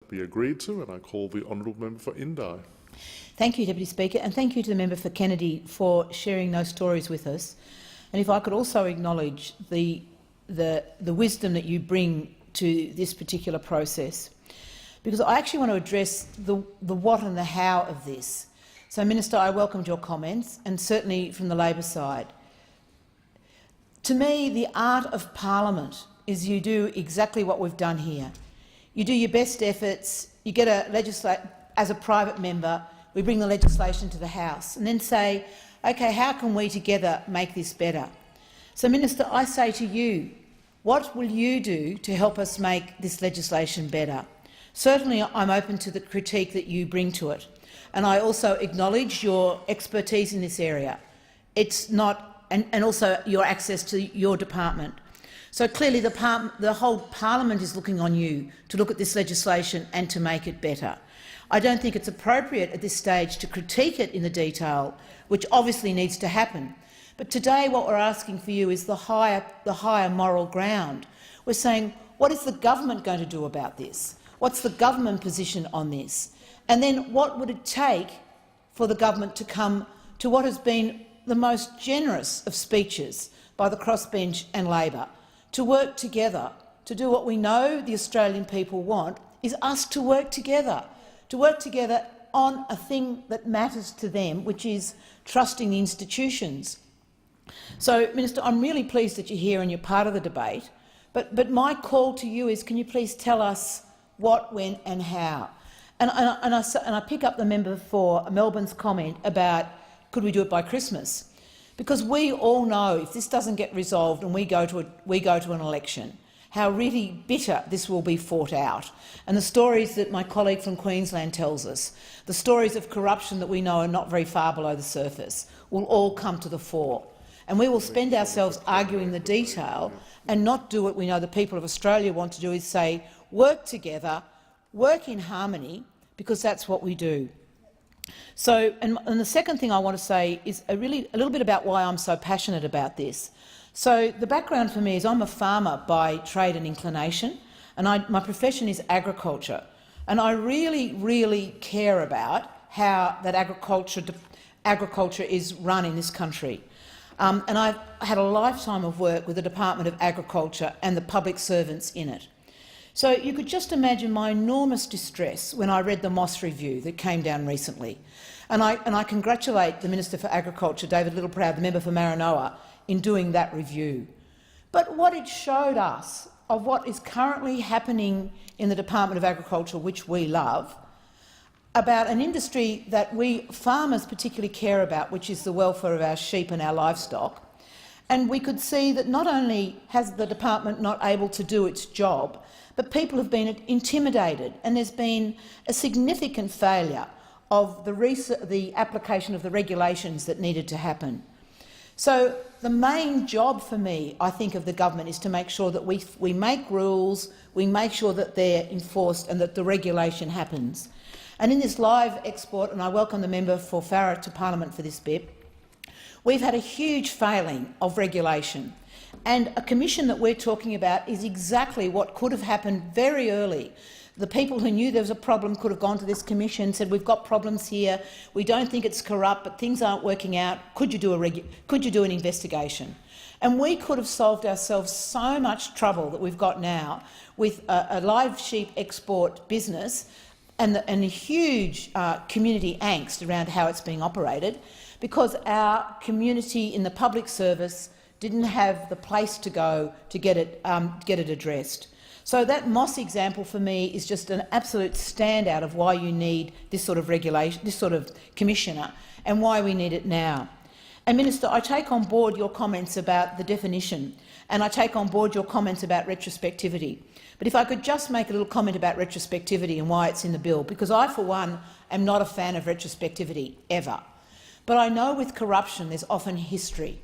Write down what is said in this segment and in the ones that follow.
be agreed to, and I call the honourable member for Indi. Thank you, Deputy Speaker, and thank you to the member for Kennedy for sharing those stories with us. And if I could also acknowledge the wisdom that you bring to this particular process, because I actually want to address the what and the how of this. So, Minister, I welcomed your comments, and certainly from the Labor side. To me, the art of parliament is you do exactly what we've done here. You do your best efforts, you get a legislate as a private member, we bring the legislation to the House and then say, OK, how can we together make this better? So, Minister, I say to you, what will you do to help us make this legislation better? Certainly I'm open to the critique that you bring to it, and I also acknowledge your expertise in this area. It's not, and also your access to your department. So clearly the whole parliament is looking on you to look at this legislation and to make it better. I don't think it's appropriate at this stage to critique it in the detail, which obviously needs to happen. But today what we're asking for you is the higher moral ground. We're saying, what is the government going to do about this? What's the government position on this? And then what would it take for the government to come to what has been the most generous of speeches by the crossbench and Labor, to work together, to do what we know the Australian people want, is us to work together on a thing that matters to them, which is trusting the institutions. So, Minister, I'm really pleased that you're here and you're part of the debate, but my call to you is, can you please tell us what, when and how? And I pick up the member for Melbourne's comment about could we do it by Christmas, because we all know if this doesn't get resolved and we go to an election, how really bitter this will be fought out. And the stories that my colleague from Queensland tells us, the stories of corruption that we know are not very far below the surface, will all come to the fore. And we will spend ourselves arguing the detail and not do what we know the people of Australia want to do, is say, work together, work in harmony, because that's what we do. So, and the second thing I want to say is a little bit about why I'm so passionate about this. So the background for me is I'm a farmer by trade and inclination, and my profession is agriculture. And I really, really care about how that agriculture is run in this country. And I've had a lifetime of work with the Department of Agriculture and the public servants in it. So you could just imagine my enormous distress when I read the Moss review that came down recently. And I congratulate the Minister for Agriculture, David Littleproud, the member for Maranoa, in doing that review. But what it showed us of what is currently happening in the Department of Agriculture, which we love, about an industry that we farmers particularly care about, which is the welfare of our sheep and our livestock. And we could see that not only has the department not able to do its job, but people have been intimidated, and there's been a significant failure of the application of the regulations that needed to happen. So the main job for me, I think, of the government is to make sure that we make rules, we make sure that they're enforced and that the regulation happens. And in this live export, and I welcome the member for Farrer to Parliament for this bit, we've had a huge failing of regulation. And a commission that we're talking about is exactly what could have happened very early. The people who knew there was a problem could have gone to this commission and said, we've got problems here, we don't think it's corrupt, but things aren't working out, could you do an investigation? And we could have solved ourselves so much trouble that we've got now with a live sheep export business and the huge community angst around how it's being operated, because our community in the public service didn't have the place to go to get it addressed. So that Moss example for me is just an absolute standout of why you need this sort of regulation, this sort of commissioner, and why we need it now. And Minister, I take on board your comments about the definition, and I take on board your comments about retrospectivity. But if I could just make a little comment about retrospectivity and why it's in the bill, because I, for one, am not a fan of retrospectivity ever. But I know with corruption there's often history.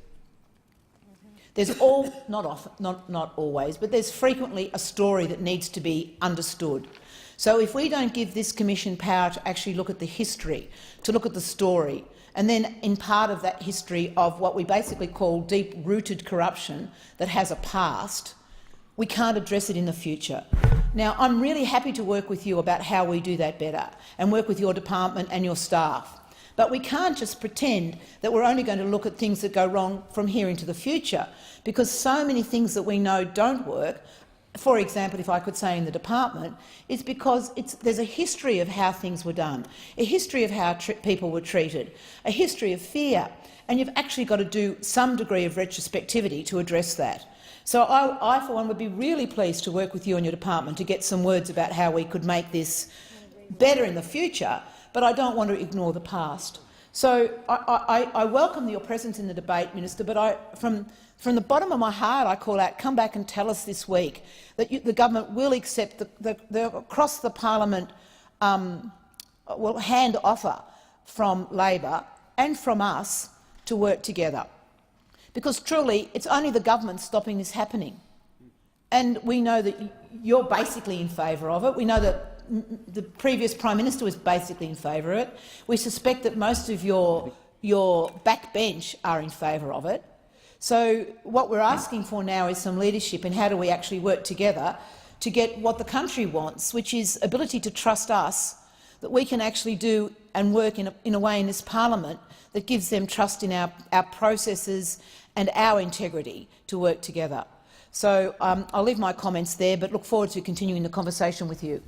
There's not always, but there's frequently a story that needs to be understood. So if we don't give this commission power to actually look at the history, to look at the story, and then in part of that history of what we basically call deep-rooted corruption that has a past, we can't address it in the future. Now, I'm really happy to work with you about how we do that better and work with your department and your staff. But we can't just pretend that we're only going to look at things that go wrong from here into the future, because so many things that we know don't work, for example, if I could say in the department, is because there's a history of how things were done, a history of how people were treated, a history of fear, and you've actually got to do some degree of retrospectivity to address that. So I, for one, would be really pleased to work with you and your department to get some words about how we could make this better in the future, but I don't want to ignore the past. So I welcome your presence in the debate, Minister, but from the bottom of my heart I call out, come back and tell us this week that the government will accept the across the parliament hand offer from Labor and from us to work together. Because truly it's only the government stopping this happening. And we know that you're basically in favour of it. We know that the previous Prime Minister was basically in favour of it. We suspect that most of your backbench are in favour of it. So what we're asking for now is some leadership in how do we actually work together to get what the country wants, which is ability to trust us, that we can actually do and work in a way in this parliament that gives them trust in our processes and our integrity to work together. So I'll leave my comments there, but look forward to continuing the conversation with you.